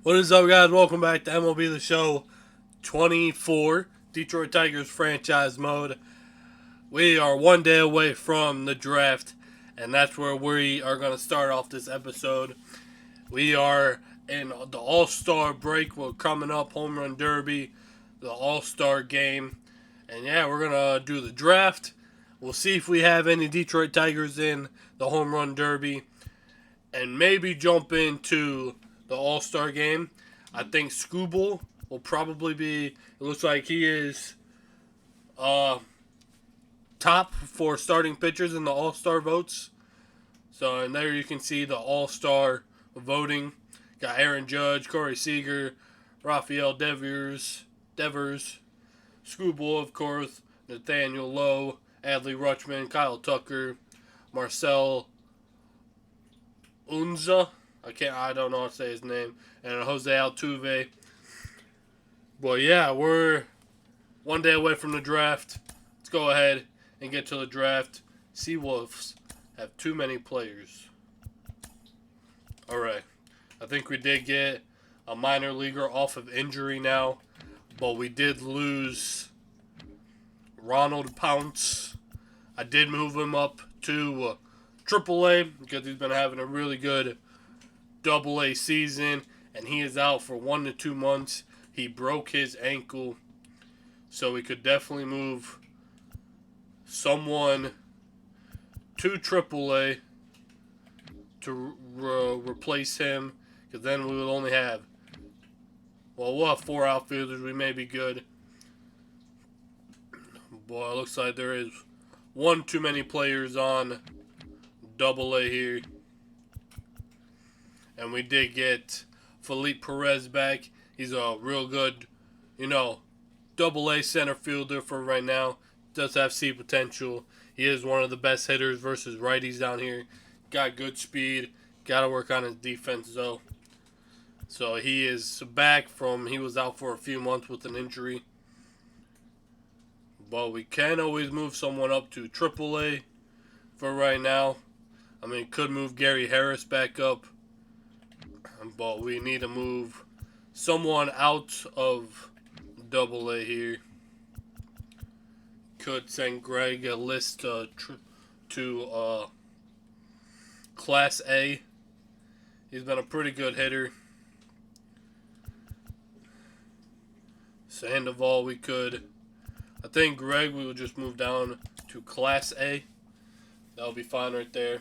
What is up, guys? Welcome back to MLB The Show 24, Detroit Tigers franchise mode. We are one day away from the draft, and that's where we are going to start off this episode. We are in the All-Star break. We're coming up, Home Run Derby, the All-Star game. And yeah, we're going to do the draft. We'll see if we have any Detroit Tigers in the Home Run Derby, and maybe jump into the All-Star game. I think Scooble will probably be. It looks like he is uh, top for starting pitchers in the All-Star votes. So, and there you can see the All-Star voting. Got Aaron Judge, Corey Seager, Rafael Devers, Scooble, of course, Nathaniel Lowe, Adley Rutschman, Kyle Tucker, Marcel Unza. I don't know how to say his name. And Jose Altuve. But yeah, we're one day away from the draft. Let's go ahead and get to the draft. Seawolves have too many players. Alright. I think we did get a minor leaguer off of injury now. But we did lose Ronald Pounce. I did move him up to AAA because he's been having a really good AA season, and he is out for 1 to 2 months. He broke his ankle, so we could definitely move someone to AAA to replace him, because then we will only have, we'll have 4 outfielders. We may be good. Boy, it looks like there is one too many players on AA here. And we did get Felipe Perez back. He's a real good, AA center fielder for right now. Does have C potential. He is one of the best hitters versus righties down here. Got good speed. Got to work on his defense, though. So he is back he was out for a few months with an injury. But we can always move someone up to AAA for right now. I mean, could move Gary Harris back up. But we need to move someone out of AA here. Could send Greg a list to Class A. He's been a pretty good hitter. Sandoval, we could. I think Greg, we will just move down to Class A. That'll be fine right there.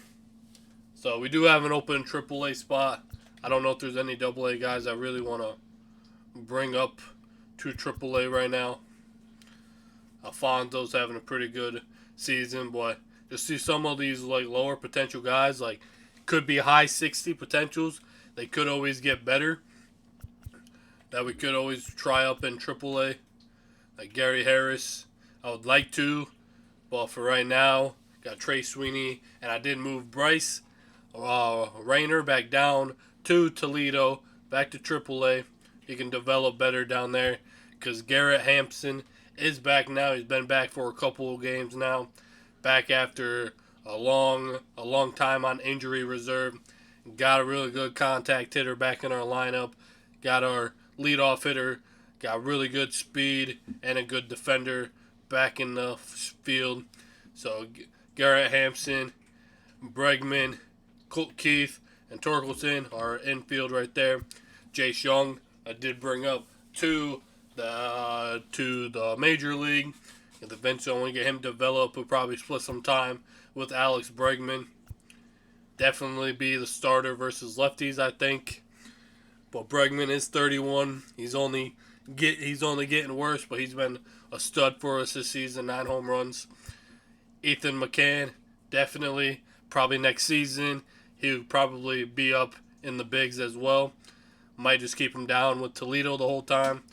So we do have an open AAA spot. I don't know if there's any AA guys I really want to bring up to AAA right now. Alfonso's having a pretty good season, but just see some of these lower potential guys, could be high 60 potentials. They could always get better. That we could always try up in AAA. Like Gary Harris, I would like to, but for right now, got Trey Sweeney, and I did move Bryce Rayner back down to Toledo, back to AAA. He can develop better down there because Garrett Hampson is back now. He's been back for a couple of games now, back after a long time on injury reserve. Got a really good contact hitter back in our lineup. Got our leadoff hitter. Got really good speed and a good defender back in the field. So Garrett Hampson, Bregman, Colt Keith, and Torkelson are infield right there. Jace Young, I did bring up to the major league. And eventually, when we get him developed, we'll probably split some time with Alex Bregman. Definitely be the starter versus lefties, I think. But Bregman is 31. He's only getting worse, but he's been a stud for us this season. 9 home runs. Ethan McCann, definitely, probably next season, he would probably be up in the bigs as well. Might just keep him down with Toledo the whole time.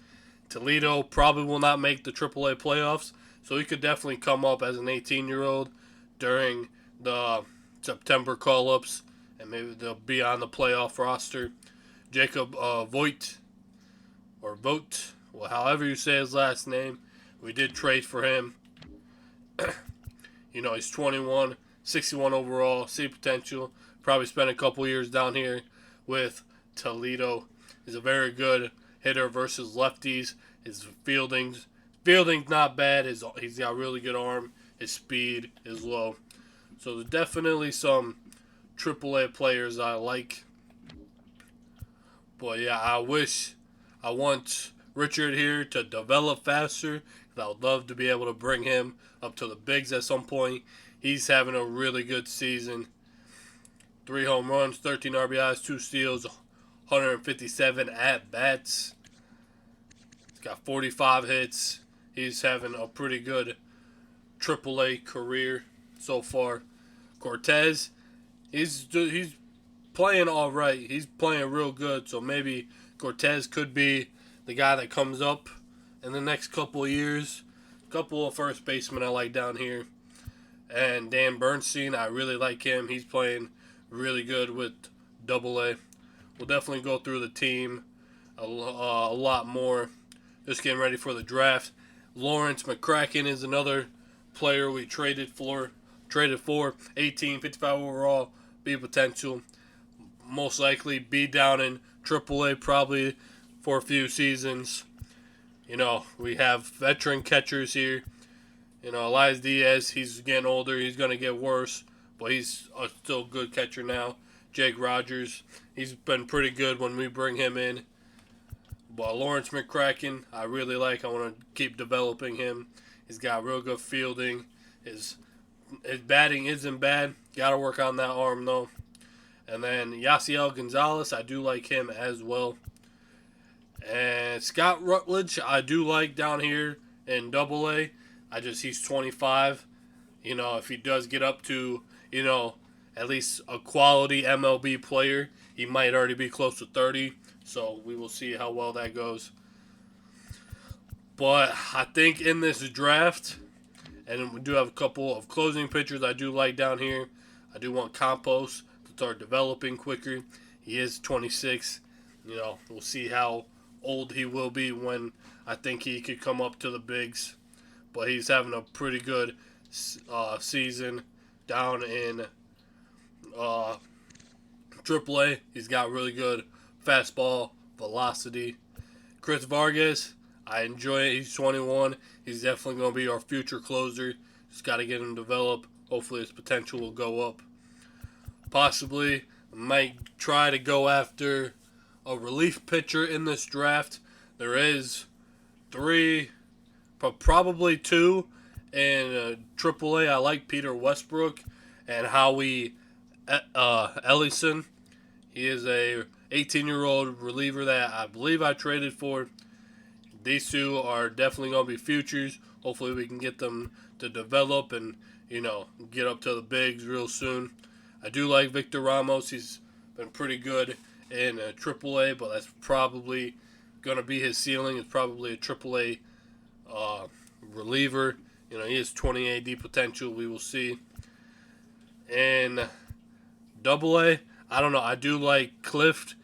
Toledo probably will not make the AAA playoffs, so he could definitely come up as an 18-year-old during the September call-ups, and maybe they'll be on the playoff roster. Jacob Voigt, well, however you say his last name, we did trade for him. He's 21, 61 overall, C potential. Probably spent a couple years down here with Toledo. He's a very good hitter versus lefties. His fielding's not bad. He's got a really good arm. His speed is low. So there's definitely some AAA players I like. But yeah, I want Richard here to develop faster. I would love to be able to bring him up to the bigs at some point. He's having a really good season. 3 home runs, 13 RBIs, 2 steals, 157 at bats. He's got 45 hits. He's having a pretty good AAA career so far. Cortez, he's playing all right. He's playing real good. So maybe Cortez could be the guy that comes up in the next couple of years. Couple of first basemen I like down here. And Dan Bernstein, I really like him. He's playing really good with AA. We'll definitely go through the team a lot more. Just getting ready for the draft. Lawrence McCracken is another player we traded for. 18, 55 overall, be potential. Most likely be down in AAA probably for a few seasons. You know, we have veteran catchers here. You know, Elias Diaz, he's getting older. He's going to get worse, but he's still a good catcher now. Jake Rogers, he's been pretty good when we bring him in. But Lawrence McCracken, I really like. I want to keep developing him. He's got real good fielding. His batting isn't bad. Got to work on that arm, though. And then Yasiel Gonzalez, I do like him as well. And Scott Rutledge, I do like down here in AA. He's 25. You know, if he does get up to, you know, at least a quality MLB player, he might already be close to 30. So we will see how well that goes. But I think in this draft, and we do have a couple of closing pitchers I do like down here. I do want Campos to start developing quicker. He is 26. You know, we'll see how old he will be when I think he could come up to the bigs. But he's having a pretty good season down in AAA. He's got really good fastball velocity. Chris Vargas, I enjoy it. He's 21. He's definitely going to be our future closer. Just got to get him developed. Hopefully his potential will go up. Possibly might try to go after a relief pitcher in this draft. There is 3, but probably 2 in AAA. I like Peter Westbrook and Howie Ellison. He is a 18-year-old reliever that I believe I traded for. These 2 are definitely going to be futures. Hopefully we can get them to develop and, you know, get up to the bigs real soon. I do like Victor Ramos. He's been pretty good in AAA, but that's probably going to be his ceiling. It's probably a AAA reliever. You know, he has 20 AD potential. We will see. And AA, I don't know. I do like Clift.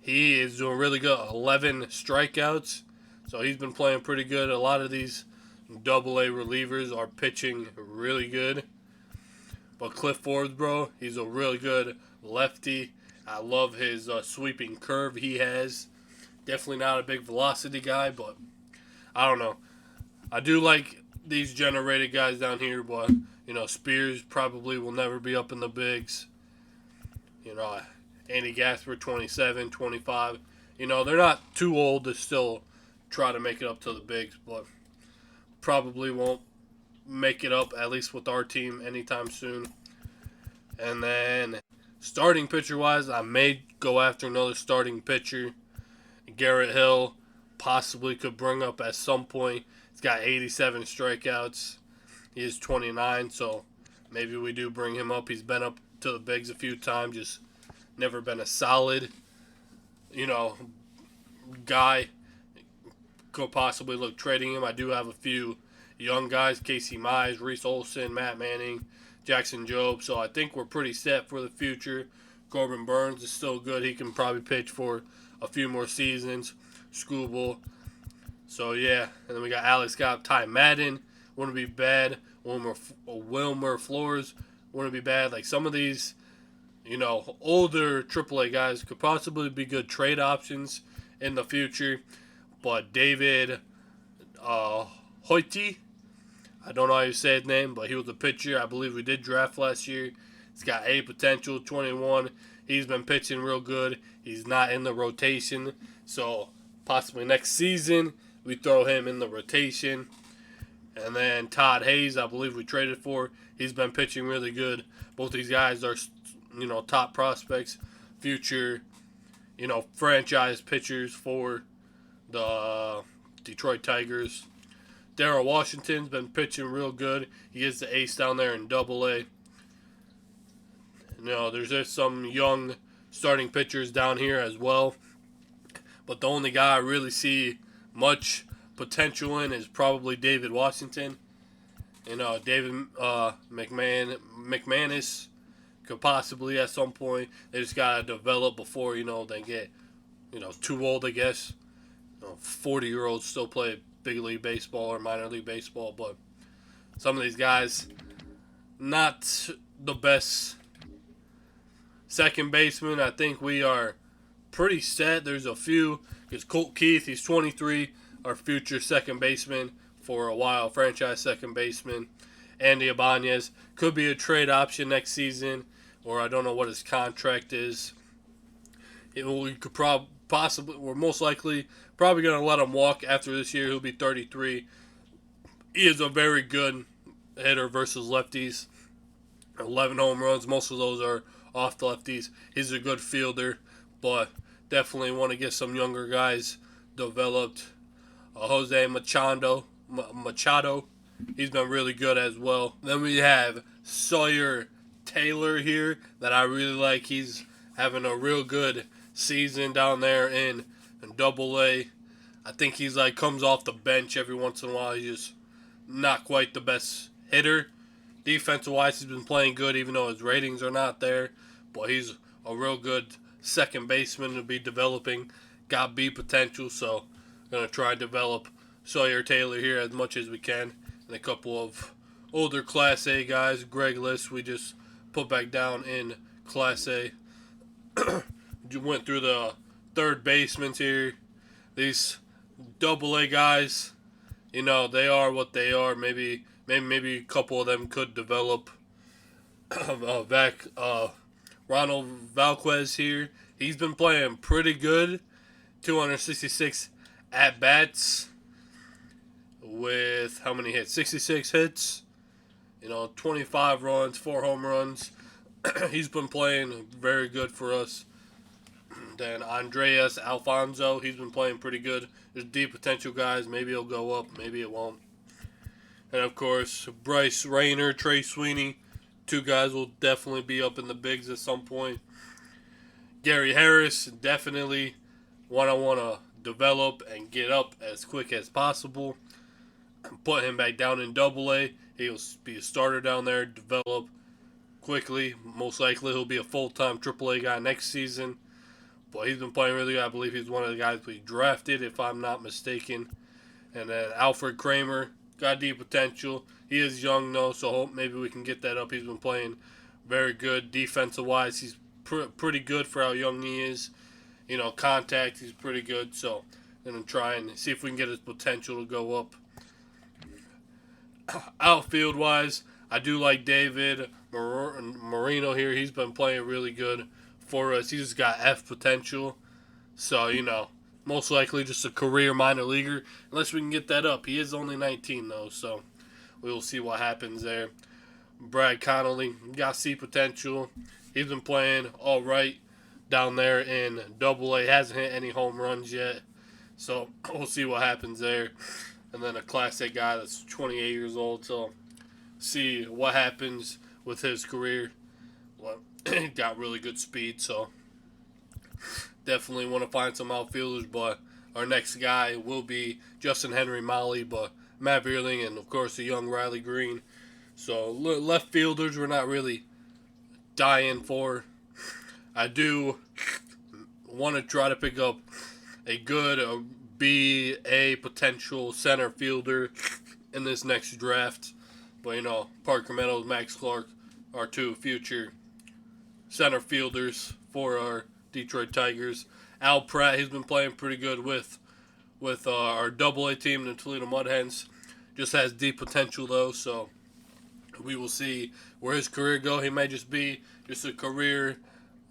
He is doing really good. 11 strikeouts. So he's been playing pretty good. A lot of these AA relievers are pitching really good. But Cliff Forsbro, he's a really good lefty. I love his sweeping curve he has. Definitely not a big velocity guy, but I don't know. I do like these generated guys down here, but, you know, Spears probably will never be up in the bigs. You know, Andy Gasper, 27, 25. You know, they're not too old to still try to make it up to the bigs, but probably won't make it up, at least with our team, anytime soon. And then starting pitcher-wise, I may go after another starting pitcher. Garrett Hill possibly could bring up at some point. He's got 87 strikeouts. He is 29, so maybe we do bring him up. He's been up to the bigs a few times, just never been a solid, you know, guy. Could possibly look trading him. I do have a few young guys, Casey Mize, Reese Olson, Matt Manning, Jackson Jobe, so I think we're pretty set for the future. Corbin Burns is still good. He can probably pitch for a few more seasons. Scooble. So, yeah. And then we got Alex Scott, Ty Madden. Wouldn't be bad. Wilmer Flores. Wouldn't be bad. Like, some of these, you know, older AAA guys could possibly be good trade options. in the future. But David Hoyte, I don't know how you say his name, but he was a pitcher I believe we did draft last year. He's got A potential, 21. He's been pitching real good. He's not in the rotation, so possibly next season we throw him in the rotation. And then Todd Hayes, I believe we traded for. He's been pitching really good. Both these guys are, top prospects, future, franchise pitchers for the Detroit Tigers. Darrell Washington's been pitching real good. He gets the ace down there in Double-A. There's just some young starting pitchers down here as well. But the only guy I really see much potential in is probably David Washington. David McManus could possibly at some point. They just gotta develop before they get too old, I guess. 40-year-olds still play big league baseball or minor league baseball, but some of these guys not the best second baseman. I think we are pretty set. There's a few. Because Colt Keith, he's 23, our future second baseman for a while, franchise second baseman. Andy Ibanez could be a trade option next season, or I don't know what his contract is. We could possibly, we're most likely probably going to let him walk after this year. He'll be 33. He is a very good hitter versus lefties. 11 home runs. Most of those are off the lefties. He's a good fielder, but definitely want to get some younger guys developed. Jose Machado, he's been really good as well. Then we have Sawyer Taylor here that I really like. He's having a real good season down there in Double-A. I think he's comes off the bench every once in a while. He's just not quite the best hitter. Defensive-wise, he's been playing good even though his ratings are not there. But he's a real good second baseman to be developing. Got B potential, so going to try to develop Sawyer Taylor here as much as we can. And a couple of older Class A guys. Greg List, we just put back down in Class A. Went through the third basemen here. These Double-A guys, they are what they are. Maybe a couple of them could develop. Ronald Valquez here. He's been playing pretty good. 266 at-bats with how many hits? 66 hits. 25 runs, 4 home runs. He's been playing very good for us. Then Andreas Alfonso, he's been playing pretty good. There's deep potential guys. Maybe he'll go up, maybe it won't. And of course, Bryce Rayner, Trey Sweeney. 2 guys will definitely be up in the bigs at some point. Gary Harris, definitely want to develop and get up as quick as possible. Put him back down in Double-A. He'll be a starter down there, develop quickly. Most likely he'll be a full-time Triple-A guy next season. But he's been playing really good. I believe he's one of the guys we drafted, if I'm not mistaken. And then Alfred Kramer, got deep potential. He is young, though, so hope maybe we can get that up. He's been playing very good defensive-wise. He's pretty good for how young he is. Contact, he's pretty good. So I'm going to try and see if we can get his potential to go up. Outfield-wise, I do like David Marino here. He's been playing really good for us. He's just got F potential. So, most likely just a career minor leaguer. Unless we can get that up. He is only 19, though, so we'll see what happens there. Brad Connolly, got C potential. He's been playing all right down there in Double-A. Hasn't hit any home runs yet. So, we'll see what happens there. And then a Class A guy that's 28 years old. So, see what happens with his career. Well, got really good speed, so definitely want to find some outfielders. But our next guy will be Justin Henry Molly, but Matt Vierling, and of course the young Riley Green. So left fielders we're not really dying for. I do want to try to pick up a good B-A potential center fielder in this next draft. But, Parker Meadows, Max Clark are 2 future center fielders for our Detroit Tigers. Al Pratt, he's been playing pretty good with our Double A team, the Toledo Mud Hens. Just has deep potential though, so we will see where his career go. He may just be just a career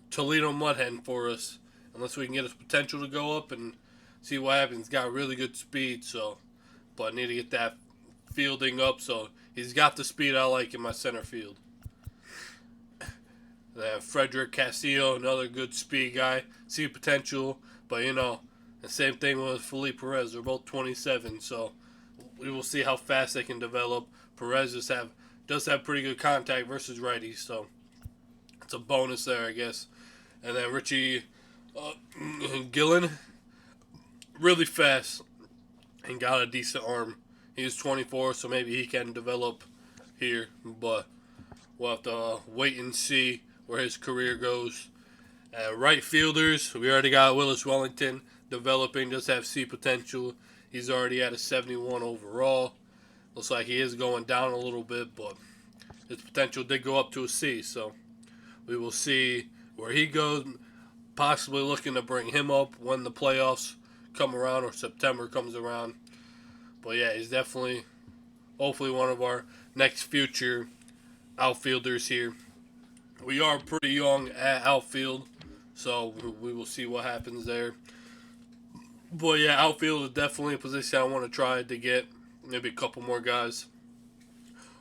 Toledo Mud Hen for us, unless we can get his potential to go up and see what happens. He's got really good speed, so but I need to get that fielding up. So he's got the speed I like in my center field. Then Frederick Castillo, another good speed guy. See potential, but the same thing with Felipe Perez. They're both 27, so we will see how fast they can develop. Perez does have pretty good contact versus righties, so it's a bonus there, I guess. And then Richie Gillen, really fast and got a decent arm. He's 24, so maybe he can develop here, but we'll have to wait and see where his career goes. Right fielders, we already got Willis Wellington developing, does have C potential. He's already at a 71 overall. Looks like he is going down a little bit, but his potential did go up to a C, so we will see where he goes. Possibly looking to bring him up when the playoffs come around or September comes around. But yeah, he's definitely, hopefully, one of our next future outfielders here. We are pretty young at outfield, so we will see what happens there. But yeah, outfield is definitely a position I want to try to get. Maybe a couple more guys.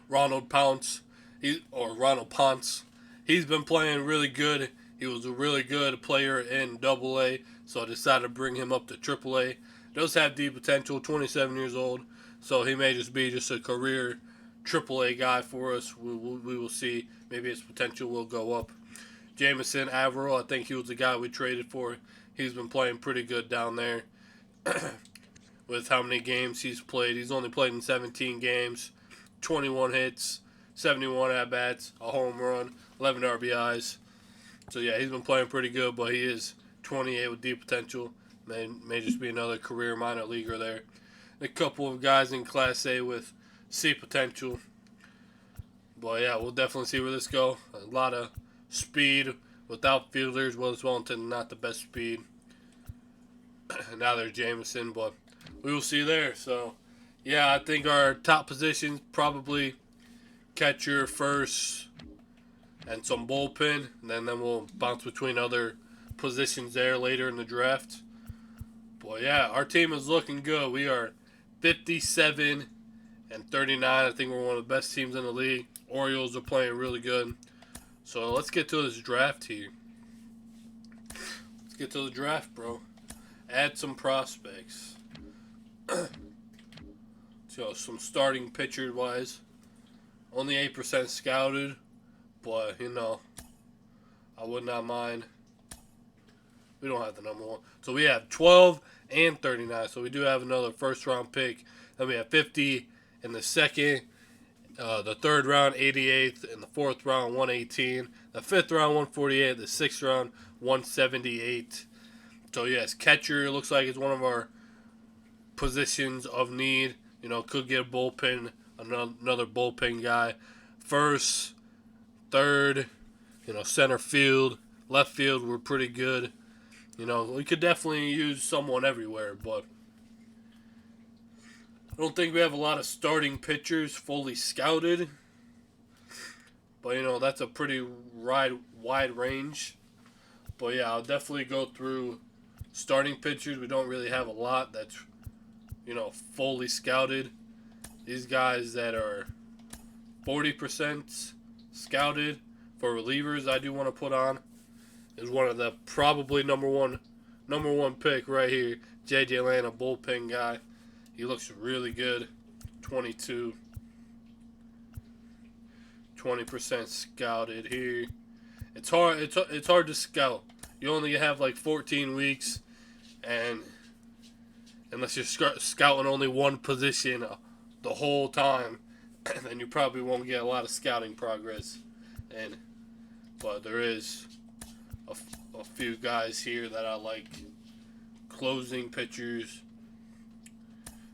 Ronald Ponce, he's been playing really good. He was a really good player in Double A, so I decided to bring him up to Triple A. Does have deep potential, 27 years old, so he may just be just a career Triple A guy for us. We will see. Maybe his potential will go up. Jamison Averill, I think he was the guy we traded for. He's been playing pretty good down there. With how many games he's played. He's only played in 17 games, 21 hits, 71 at-bats, a home run, 11 RBIs. So yeah, he's been playing pretty good, but he is 28 with deep potential. May just be another career minor leaguer there. And a couple of guys in Class A with C potential. But yeah, we'll definitely see where this goes. A lot of speed with outfielders. Willis Wellington, not the best speed. Now there's Jameson, but we will see there. So yeah, I think our top positions probably catcher, first, and some bullpen. And then we'll bounce between other positions there later in the draft. But yeah, our team is looking good. We are 57 and 39. I think we're one of the best teams in the league. Orioles are playing really good. So let's get to this draft here. Let's get to the draft, bro. Add some prospects. So some starting pitcher wise. Only 8% scouted. But, I would not mind. We don't have the number one. So we have 12 and 39. So we do have another first round pick. Then we have 50 in the second. The third round, 88th. In the fourth round, 118. The fifth round, 148. The sixth round, 178. So yes, catcher looks like it's one of our positions of need. Could get a bullpen, another bullpen guy. First, third, center field, left field, we're pretty good. We could definitely use someone everywhere, but I don't think we have a lot of starting pitchers fully scouted. But, that's a pretty wide range. But, yeah, I'll definitely go through starting pitchers. We don't really have a lot that's, fully scouted. These guys that are 40% scouted for relievers I do want to put on is one of the probably number one pick right here. J.J. Lane, a bullpen guy. He looks really good. 22. 20% scouted here. It's hard to scout. You only have like 14 weeks, and unless you're scouting only one position the whole time, then you probably won't get a lot of scouting progress. But there is a few guys here that I like. Closing pitchers.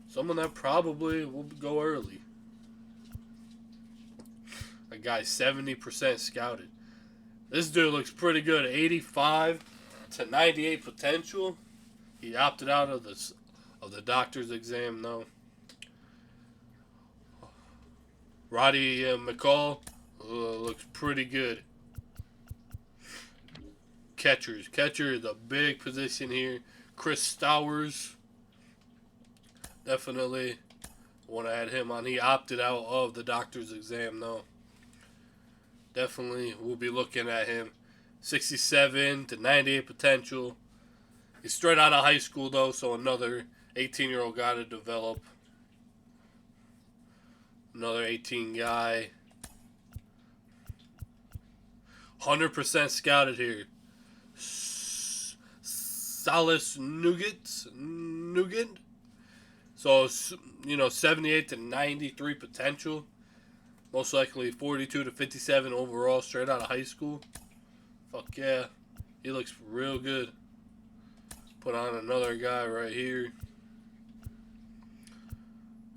Someone that probably will go early. A guy 70% scouted. This dude looks pretty good. 85 to 98 potential. He opted out of the doctor's exam. No. Roddy McCall looks pretty good. Catchers. Catcher is a big position here. Chris Stowers. Definitely want to add him on. He opted out of the doctor's exam, though. Definitely we'll be looking at him. 67 to 98 potential. He's straight out of high school, though, so another 18-year-old guy to develop. Another 18 guy. 100% scouted here. Salas Nugent. So, 78 to 93 potential. Most likely 42 to 57 overall, straight out of high school. Fuck yeah. He looks real good. Put on another guy right here.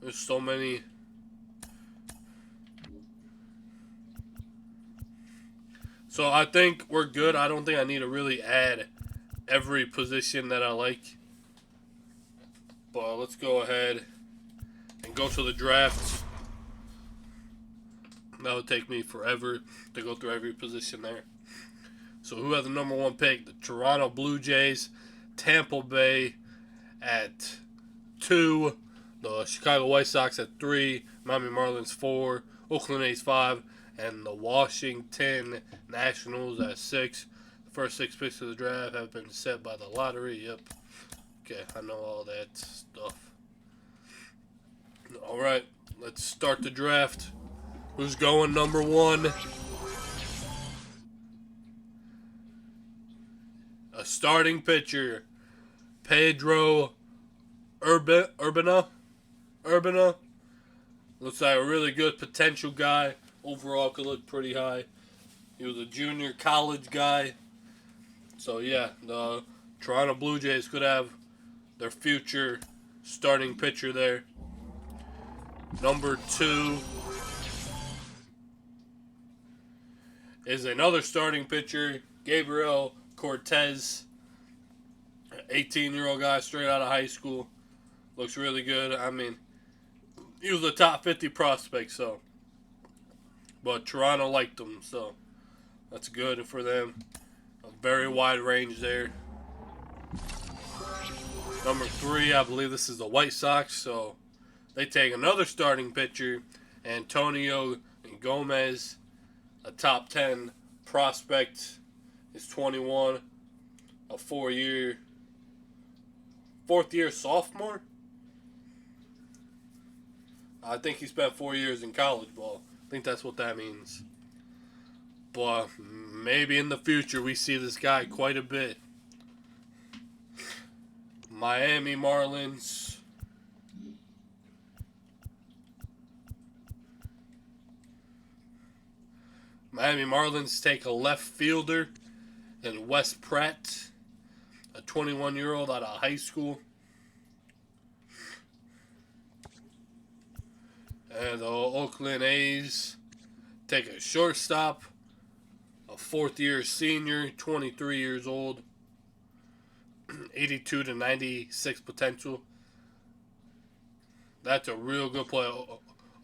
There's so many. So I think we're good. I don't think I need to really add every position that I like. But let's go ahead and go to the draft. That would take me forever to go through every position there. So who has the number 1 pick? The Toronto Blue Jays, Tampa Bay at 2, the Chicago White Sox at 3, Miami Marlins 4, Oakland A's 5, and the Washington Nationals at 6. The first 6 picks of the draft have been set by the lottery. Yep. Okay, I know all that stuff. Alright, let's start the draft. Who's going number 1? A starting pitcher, Pedro Urbana. Looks like a really good potential guy. Overall could look pretty high. He was a junior college guy. So yeah, the Toronto Blue Jays could have their future starting pitcher there. Number 2 is another starting pitcher, Gabriel Cortez. 18-year-old guy straight out of high school. Looks really good. I mean, he was a top 50 prospect, so. But Toronto liked him, so that's good for them. A very wide range there. Number 3, I believe this is the White Sox, so they take another starting pitcher, Antonio Gomez, a top 10 prospect. He's 21, a 4th-year sophomore. I think he spent 4 years in college ball. I think that's what that means. But maybe in the future we see this guy quite a bit. Miami Marlins. Miami Marlins take a left fielder in Wes Pratt, a 21-year-old out of high school. And the Oakland A's take a shortstop, a 4th-year senior, 23 years old, 82 to 96 potential. That's a real good play.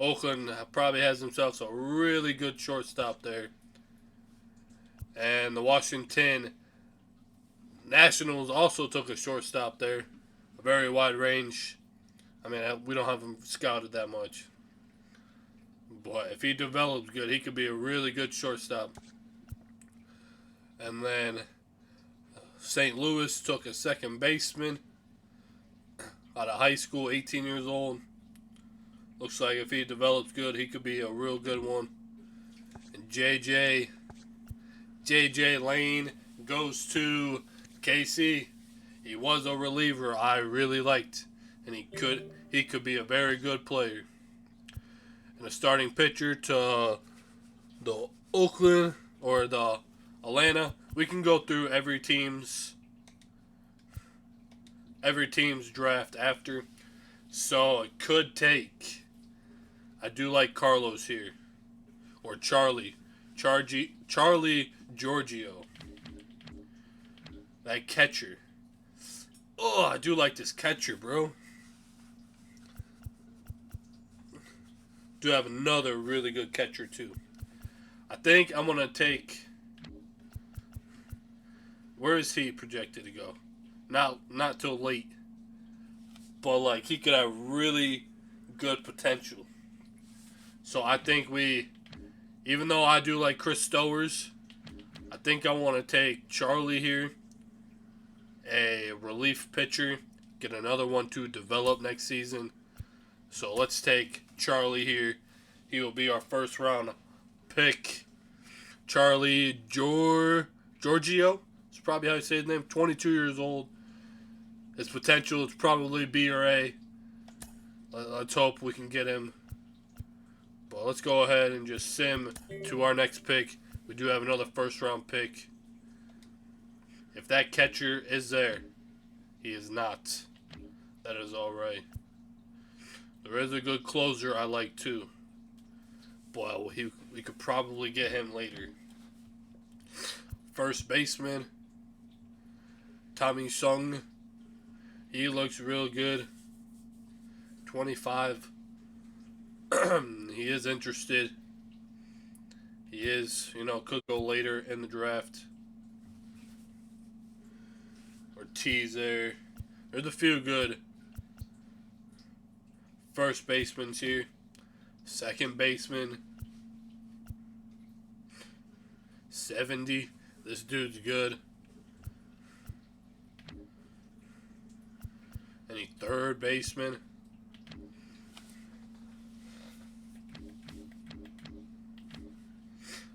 Oakland probably has themselves a really good shortstop there. And the Washington Nationals also took a shortstop there. A very wide range. I mean, we don't have him scouted that much. But if he develops good, he could be a really good shortstop. And then St. Louis took a second baseman out of high school, 18 years old. Looks like if he develops good, he could be a real good one. And JJ Lane goes to KC. He was a reliever I really liked, and he could be a very good player. And a starting pitcher to the Oakland or the Atlanta. We can go through every team's draft after. So it could take. I do like Carlos here. Or Charlie Giorgio. That catcher. Oh, I do like this catcher, bro. Do have another really good catcher, too. I think I'm going to take... Where is he projected to go? Not till late. But, like, he could have really good potential. So I think even though I do like Chris Stowers, I think I want to take Charlie here, a relief pitcher, get another one to develop next season. So let's take Charlie here. He will be our first round pick. Charlie Giorgio. That's probably how you say his name. 22 years old. His potential is probably B or A. Let's hope we can get him. But let's go ahead and just sim to our next pick. We do have another first round pick. If that catcher is there, he is not. That is alright. There is a good closer I like too. But we could probably get him later. First baseman, Tommy Sung. He looks real good. 25. He is interested. He is, could go later in the draft. Ortiz there. There's a few good first basemen here. Second baseman. 70. This dude's good. Any third baseman?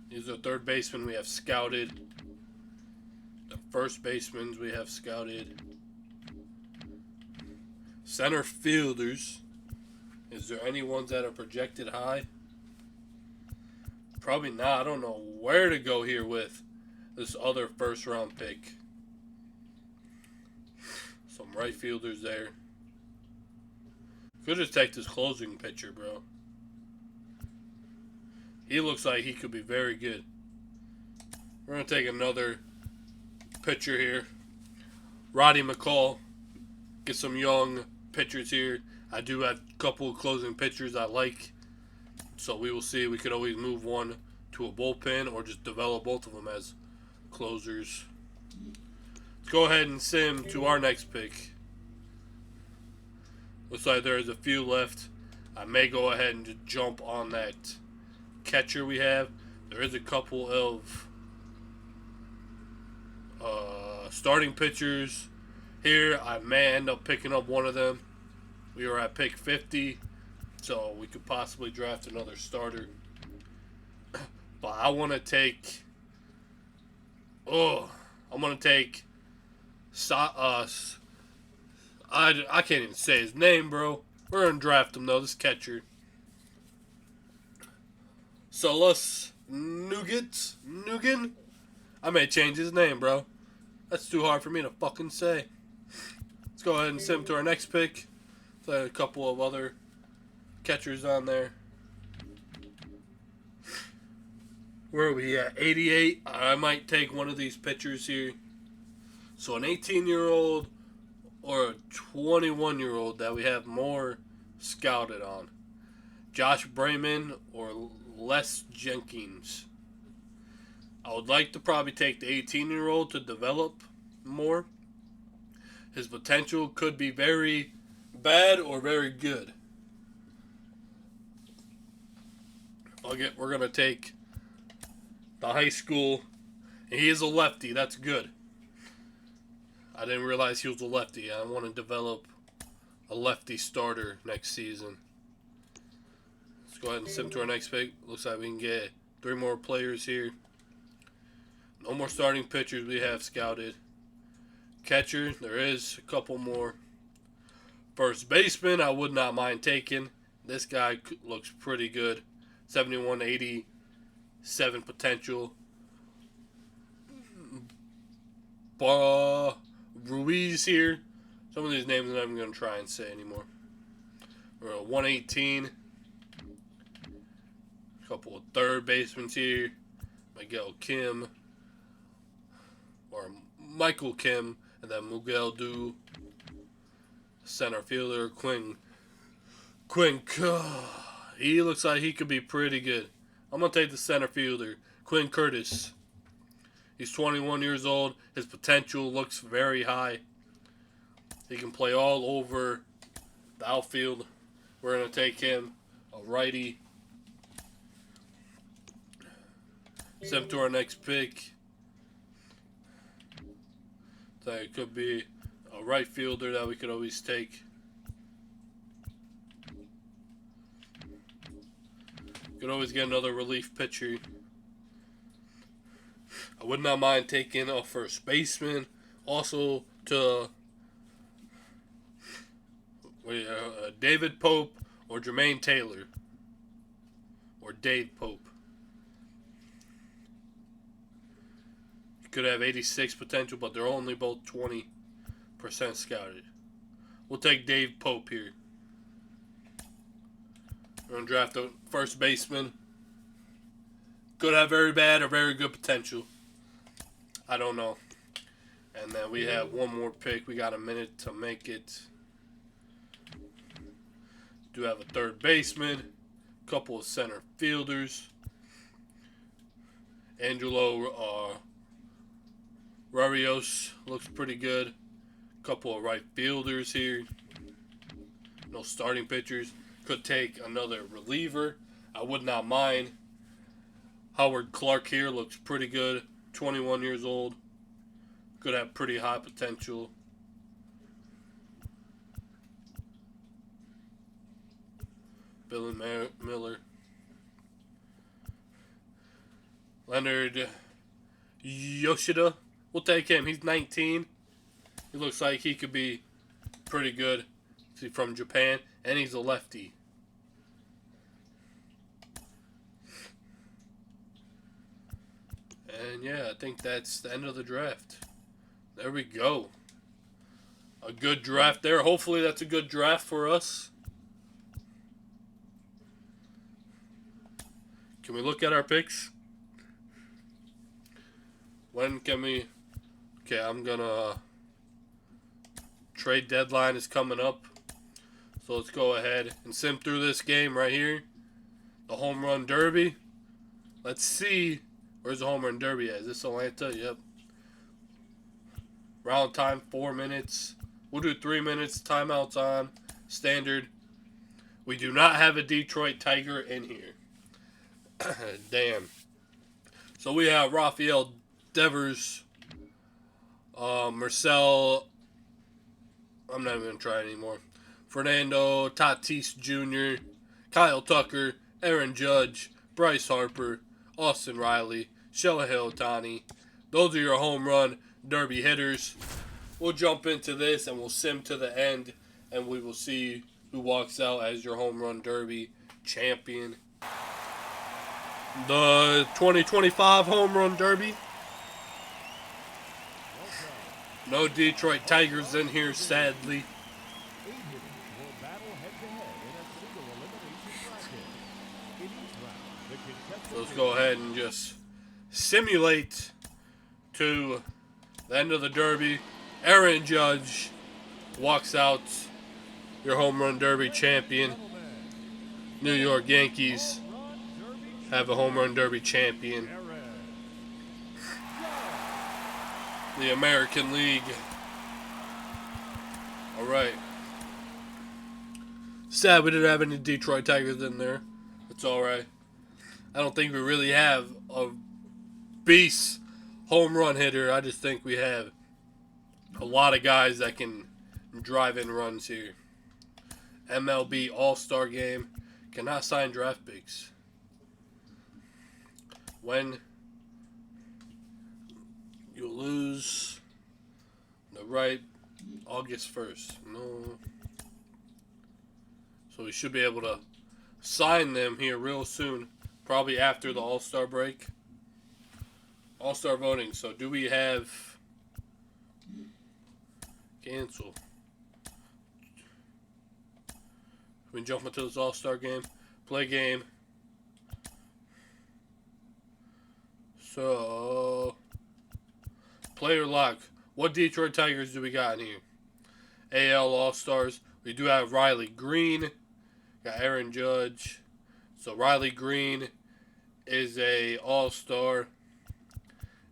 These are third basemen we have scouted. The first basemen we have scouted. Center fielders. Is there any ones that are projected high? Probably not. I don't know where to go here with this other first round pick. Some right fielders there. Could just take this closing pitcher, bro. He looks like he could be very good. We're going to take another pitcher here. Roddy McCall. Get some young pitchers here. I do have a couple of closing pitchers I like. So we will see. We could always move one to a bullpen or just develop both of them as closers. Let's go ahead and sim to our next pick. Looks like there's a few left. I may go ahead and just jump on that catcher we have. There is a couple of starting pitchers here. I may end up picking up one of them. We are at pick 50, so we could possibly draft another starter. But I want to take... I'm going to take... I can't even say his name, bro. We're going to draft him, though, this catcher. Solus Nugan? I may change his name, bro. That's too hard for me to fucking say. Let's go ahead and send him to our next pick. A couple of other catchers on there. Where are we at? 88. I might take one of these pitchers here. So an 18-year-old or a 21-year-old that we have more scouted on. Josh Brayman or Les Jenkins. I would like to probably take the 18-year-old to develop more. His potential could be very bad or very good. We're going to take the high school. And he is a lefty. That's good. I didn't realize he was a lefty. I want to develop a lefty starter next season. Let's go ahead and send to our next pick. Looks like we can get 3 more players here. No more starting pitchers we have scouted. Catcher, there is a couple more. First baseman, I would not mind taking. This guy looks pretty good. 71, 87 potential. Ruiz here. Some of these names I'm not even going to try and say anymore. We're at 118. A couple of third basemen here. Miguel Kim. Or Michael Kim, and then Miguel Du, center fielder. Quinn, he looks like he could be pretty good. I'm going to take the center fielder, Quinn Curtis. He's 21 years old. His potential looks very high. He can play all over the outfield. We're going to take him, a righty. Send him to our next pick. That could be a right fielder that we could always take. Could always get another relief pitcher. I would not mind taking a first baseman. Also to David Pope or Jermaine Taylor. Or Dave Pope. You could have 86 potential, but they're only both 20% scouted. We'll take Dave Pope here. We're going to draft a first baseman. Could have very bad or very good potential. I don't know. And then we have one more pick. We got a minute to make it. Do have a third baseman. Couple of center fielders. Angelo Rarios looks pretty good. Couple of right fielders here. No starting pitchers. Could take another reliever. I would not mind. Howard Clark here looks pretty good. 21 years old. Could have pretty high potential. Billy Miller. Leonard Yoshida. We'll take him. He's 19. He looks like he could be pretty good. He's from Japan. And he's a lefty. And yeah, I think that's the end of the draft. There we go. A good draft there. Hopefully that's a good draft for us. Can we look at our picks? When can we... Okay, I'm gonna... Trade deadline is coming up. So let's go ahead and sim through this game right here. The home run derby. Let's see. Where's the home run derby at? Is this Atlanta? Yep. Round time, 4 minutes. We'll do 3 minutes. Timeouts on. Standard. We do not have a Detroit Tiger in here. Damn. So we have Rafael Devers. Marcel. I'm not even going to try anymore. Fernando Tatis Jr., Kyle Tucker, Aaron Judge, Bryce Harper, Austin Riley, Shohei Ohtani. Those are your home run derby hitters. We'll jump into this and we'll sim to the end and we will see who walks out as your home run derby champion. The 2025 home run derby. No Detroit Tigers in here, sadly. So let's go ahead and just simulate to the end of the derby. Aaron Judge walks out your home run derby champion. New York Yankees have a home run derby champion. The American League. Alright. Sad we didn't have any Detroit Tigers in there. It's alright. I don't think we really have a beast home run hitter. I just think we have a lot of guys that can drive in runs here. MLB All-Star Game. Cannot sign draft picks. When you lose the right August 1st. No. So we should be able to sign them here real soon. Probably after the All-Star break. All-Star voting. So do we have... Cancel. We jump into this All-Star game. Play game. So... Player lock. What Detroit Tigers do we got in here? AL All-Stars. We do have Riley Green. Got Aaron Judge. So Riley Green is a All-Star.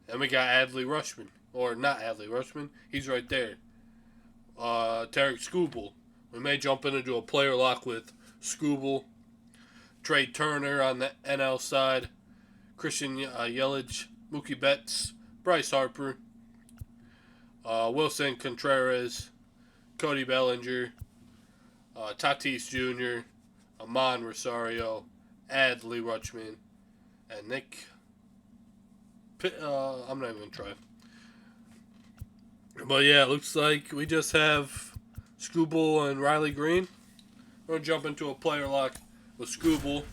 And we got Adley Rutschman. Or not Adley Rutschman. He's right there. Tarek Skubal. We may jump in and do a player lock with Skubal. Trey Turner on the NL side. Christian Yelich. Mookie Betts. Bryce Harper. Wilson Contreras. Cody Bellinger. Tatis Jr. Amon Rosario. Adley Rutschman. And Nick. I'm not even going to try. But yeah, it looks like we just have Skubal and Riley Green. We're going to jump into a player lock with Skubal.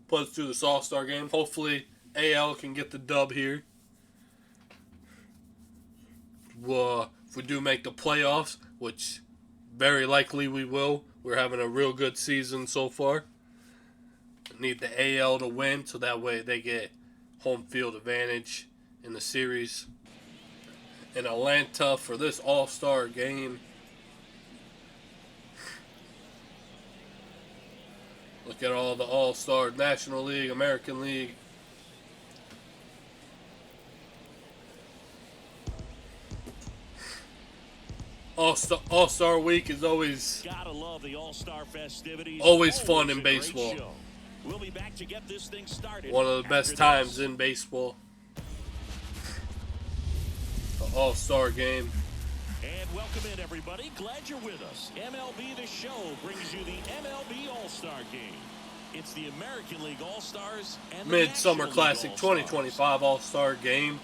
Put us through this All-Star game. Hopefully, AL can get the dub here. If we do make the playoffs, which very likely we will. We're having a real good season so far. Need the AL to win so that way they get home field advantage in the series in Atlanta for this All-Star game. Look at all the All-Stars, National League, American League. All-Star Week is always fun in baseball. We'll be back to get this thing started. One of the best times in baseball. The All-Star game. And welcome in, everybody. Glad you're with us. MLB The Show brings you the MLB All-Star Game. It's the American League All-Stars and the Midsummer National Classic League All-Stars. 2025 All-Star Game.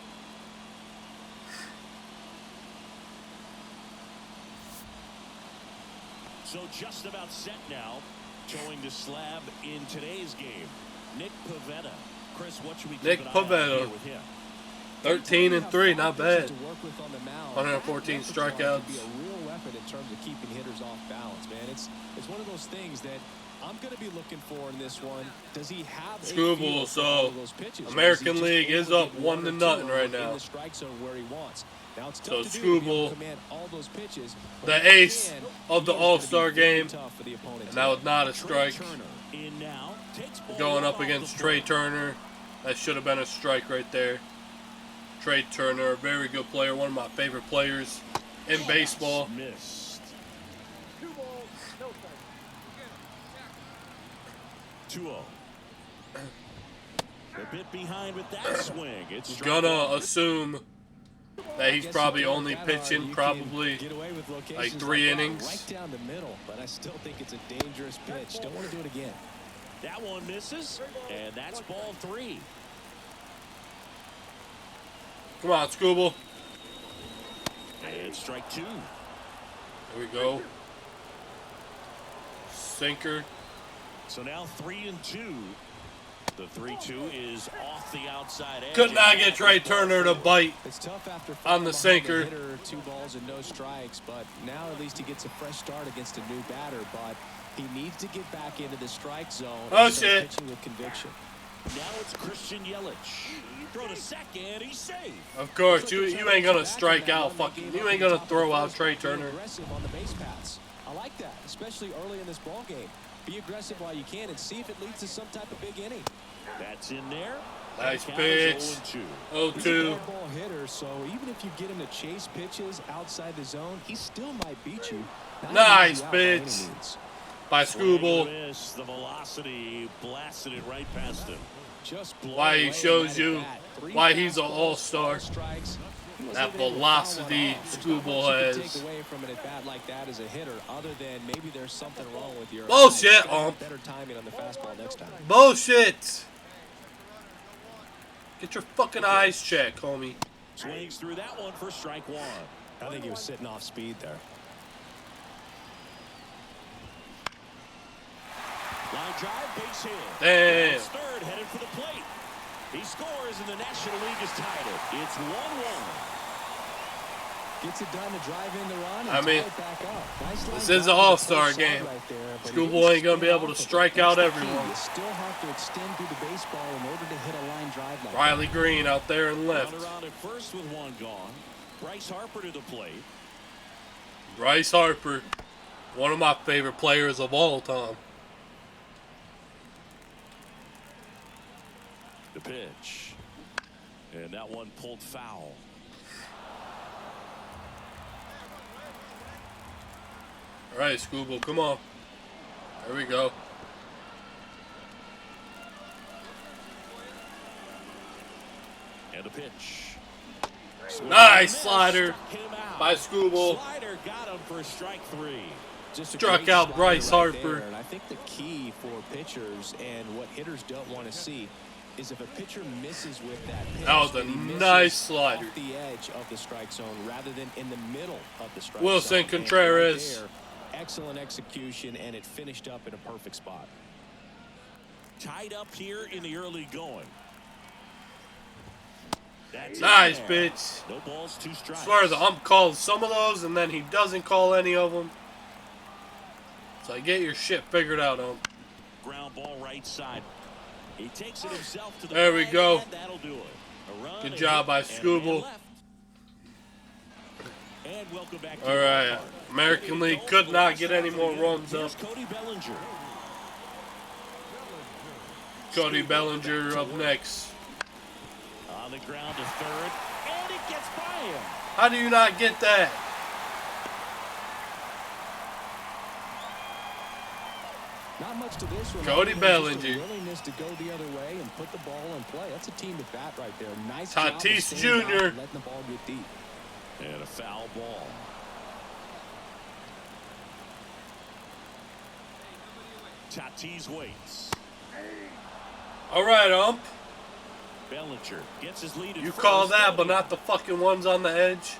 So just about set now. Showing the slab in today's game. Nick Pivetta. Chris, what should we keep an eye on here with him? 13 and 3, not bad. 114 strikeouts. Be a real weapon in terms of keeping hitters off balance, man. It's one of those things that I'm going to be looking for in this one. Does he have Skubal, so American League is up 1-0 right now. In the strike zone where he wants. Now it's So tough to do to be able Skubal, to command all those pitches, but the ace again, of the he is gonna All-Star be very game, tough for the opponent and to that was not a Trey strike. Turner in now. Takes ball Going up off against the Trey plate. Turner. That should have been a strike right there. Trey Turner, a very good player, one of my favorite players in baseball. Missed. 2-0. A bit behind with that swing. It's Gonna assume that he's probably only pitching probably like 3 innings. right down the middle, but I still think it's a dangerous pitch. Don't want to do it again. That one misses, and that's ball 3. Come on, Skubal. And strike 2. There we go. Sinker. So now 3-2. The 3-2 is off the outside edge. Could not get Trey Turner to bite It's tough after on the sinker. hitter, 2 balls and no strikes, but now at least he gets a fresh start against a new batter, but he needs to get back into the strike zone Oh, and start shit. pitching with conviction. Now it's Christian Yelich. Throw to second, he's safe. Of course, you ain't gonna strike out fucking. You ain't gonna throw out Trey Turner. Aggressive on the base paths. I like that, especially early in this ball game. Be aggressive while you can and see if it leads to some type of big inning. That's in there. Nice The count is pitch. 0-2. He's a 0-2. bad ball hitter, so even if you get him to chase pitches outside the zone, he still might beat you. Not Nice easy out by any pitch. means. By Skubal. Miss, the velocity blasted it right past him. Just blown Why he away shows right you at bat. 3 why he's an fastballs, all-star. 5 strikes. He wasn't That even able to velocity foul one off. There's not Skubal much you can has. take away from an at-bat like that as a hitter, other than maybe there's something wrong with your Bullshit, eyes. Gotta have ump. better timing on the fastball next time. Bullshit. Get your fucking eyes checked, homie. Swings through that one for strike 1. I think he was sitting off speed there. Line drive, base hit. Damn. It's third, headed for the plate. He scores, and the National League has tied it. It's 1-1. Gets it done to drive in the run and I mean, tie it back up. Nice this line is an drive all-star to the game. right there, but Schoolboy he ain't going to be able to strike out everyone. You still have to extend through the baseball in order to hit a line drive like Riley Green out there and left. Runner on at first with one gone. Bryce Harper to the plate. Bryce Harper, one of my favorite players of all time. The pitch. And that one pulled foul. All right, Schoolboy, come on. There we go. And the pitch. Nice slider by Schoolboy. Slider got him for strike 3. Just a Struck great out slider Bryce right Harper. there. And I think the key for pitchers and what hitters don't want to see is if a pitcher misses with that pitch, That was a he misses nice slider. off the edge of the strike zone rather than in the middle of the strike Wilson zone. And Contreras. right there, excellent execution, and it finished up in a perfect spot. Tied up here in the early going. That's Nice in there. pitch. No balls, 2 strikes. As far as the ump calls some of those, and then he doesn't call any of them. So get your shit figured out, ump. Ground ball right side. He takes it himself to the There we bag, go. and that'll do it. A run, Good a job hit, by and a man Schoolboy. left. And welcome back to All the right, ballpark. American League could not get any more runs up. Here's Cody Bellinger. Cody Bellinger up next. On the ground to third, and it gets by him. How do you not get that? Not much to this one. Cody Just a Bellinger. willingness to go the other way and put the ball in play. That's a team at bat right there. Nice job of Tatis staying back Jr. and letting the ball get deep. And a foul ball. Tatis waits. All right, ump. Bellinger gets his lead. You call that, but not the fucking ones on the edge.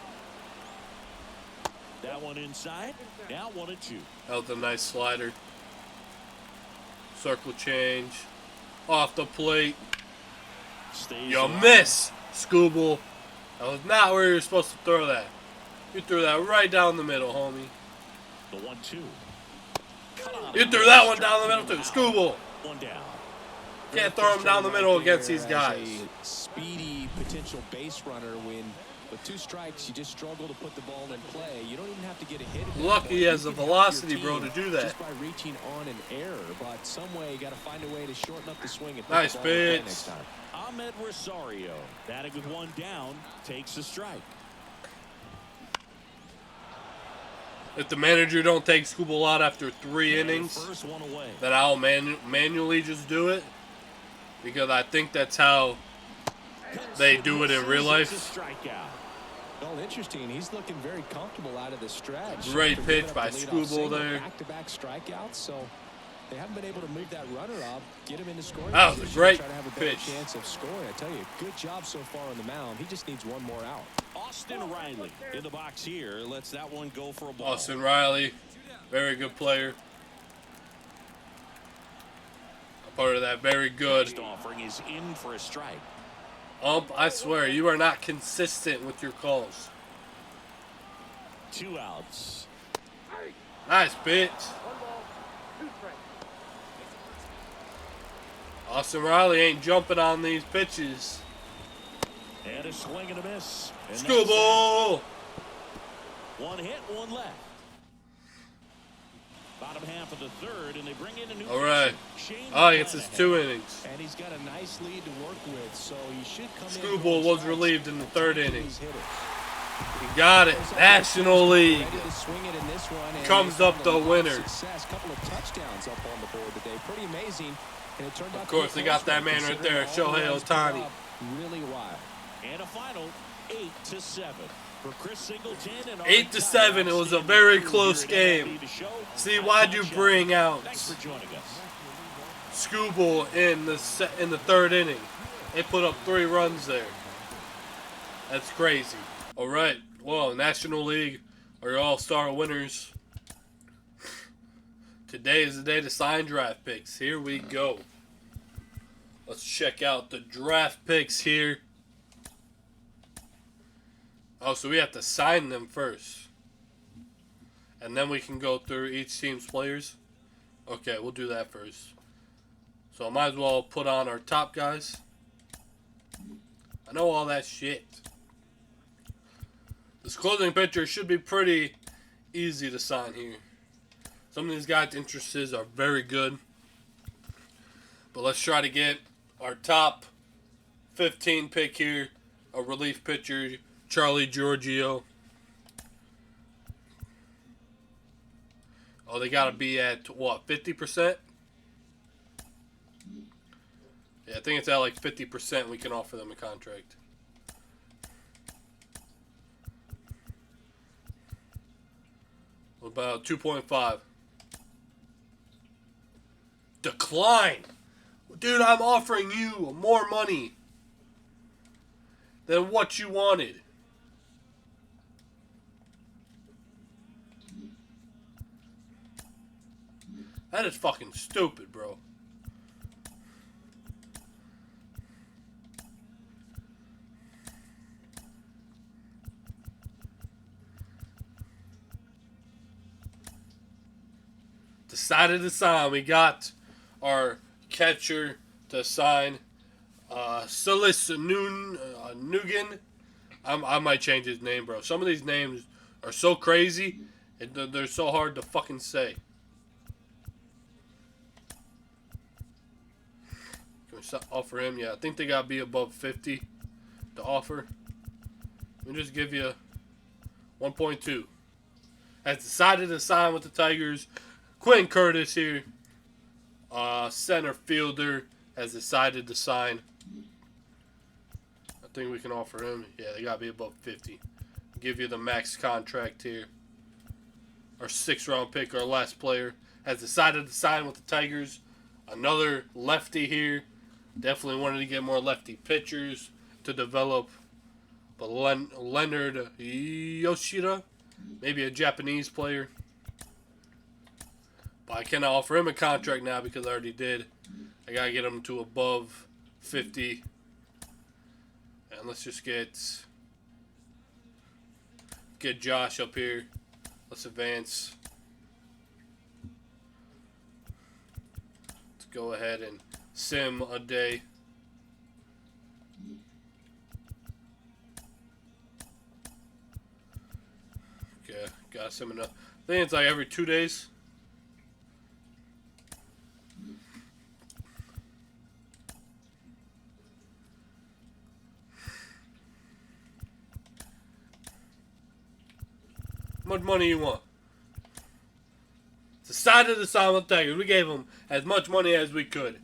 That one inside. Now 1-2. That was a nice slider. Circle change. Off the plate. Stays You alive. miss, Schoolboy. That was not where you were supposed to throw that. You threw that right down the middle, homie. The 1-2. You threw that one down the middle too. Schoolboy. One down. Can't throw him down the middle against these As guys. a speedy potential base runner, when with 2 strikes you just struggle to put the ball in play. You don't even have to get a hit. At that Lucky point. he You has the can help velocity, your bro, team to do that. just by reaching on an error, but some way you got to find a way to shorten up the swing and put Nice the ball in play pitch. next time. Ahmed Rosario, batting with 1 down, takes a strike. If the manager don't take Schoolboy out after 3 And the innings, first one away. then I'll manually just do it. Because I think that's how they do it in real life. It's a strikeout. Well, interesting. He's looking very comfortable out of the stretch. Great After pitch giving up by the leadoff Schoolboy single, there. Back-to-back strikeouts, so they haven't been able to move that runner up, get him into scoring. That was a position, great try to have a better pitch. chance of scoring. I tell you, good job so far on the mound. He just needs one more out. Austin Riley in the box here. Lets that one go for a ball. Austin Riley, very good player. A part of that very good. Next offering is in for a strike. Ump, I swear, you are not consistent with your calls. 2 outs. Nice pitch. Austin Riley ain't jumping on these pitches. And a swing and a miss. And that's Schoolboy! it. 1 hit, 1 left. Bottom half of the third, and they bring in a new All right. pitcher, Shane Oh, it's his McClanahan. 2 innings. And he's got a nice lead to work with, so he should come in. Schoolboy was relieved in the 3rd inning. He's hit it. He got it. National League. Ready to swing it in this one, and Comes they up found the a lot of winner. Success. Couple of touchdowns up on the board today. Pretty amazing. And it turned out Of course, to be they got close that one, man right considering there, all the Shohei runs put Ohtani. up really wild. And a final 8-7 for Chris Singleton and 8-7. It was a very close game. See, why'd you bring out Thanks for joining us. Schoolboy in the 3rd inning? They put up 3 runs there. That's crazy. All right. Well, National League are your all-star winners. Today is the day to sign draft picks. Here we go. Let's check out the draft picks here. Oh, so we have to sign them first. And then we can go through each team's players. Okay, we'll do that first. So I might as well put on our top guys. I know all that shit. This closing picture should be pretty easy to sign here. Some of these guys' interests are very good. But let's try to get our top 15 pick here. A relief pitcher, Charlie Giorgio. Oh, they got to be at, what, 50%? Yeah, I think it's at like 50% we can offer them a contract. What about 2.5? Decline! Dude, I'm offering you more money than what you wanted. That is fucking stupid, bro. Decided to sign. We got our catcher to sign. Silas Nugan. I might change his name, bro. Some of these names are so crazy, and they're so hard to fucking say. Can we offer him? Yeah, I think they gotta be above 50 to offer. Let me just give you 1.2. Has decided to sign with the Tigers. Quinn Curtis here, center fielder, has decided to sign. I think we can offer him. Yeah, they gotta be above 50. Give you the max contract here. Our 6th-round pick, our last player, has decided to sign with the Tigers. Another lefty here. Definitely wanted to get more lefty pitchers to develop. But Leonard Yoshida, maybe a Japanese player. But I cannot offer him a contract now because I already did. I gotta get him to above 50. And let's just get Josh up here. Let's advance. Let's go ahead and sim a day. Okay, got sim enough. I think it's like every 2 days. How much money you want? Decided to sign with Tigers. We gave him as much money as we could.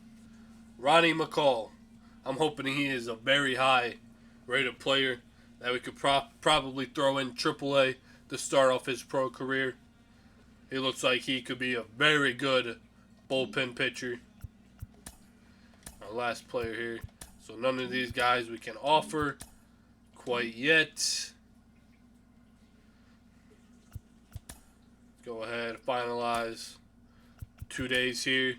Ronnie McCall. I'm hoping he is a very high rated player that we could probably throw in AAA to start off his pro career. He looks like he could be a very good bullpen pitcher. Our last player here. So none of these guys we can offer quite yet. Go ahead, finalize. 2 days here.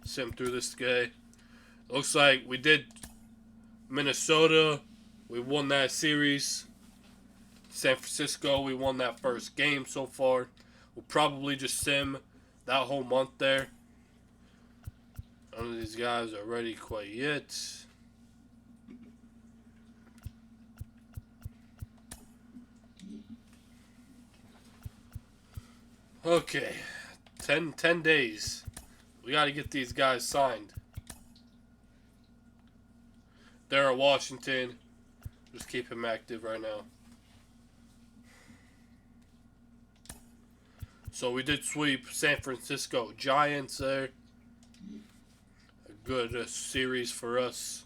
Sim through this guy. Looks like we did Minnesota. We won that series. San Francisco, we won that first game so far. We'll probably just sim that whole month there. None of these guys are ready quite yet. Okay, 10 days. We got to get these guys signed. They're at Washington. Just keep him active right now. So we did sweep San Francisco Giants there. A good series for us.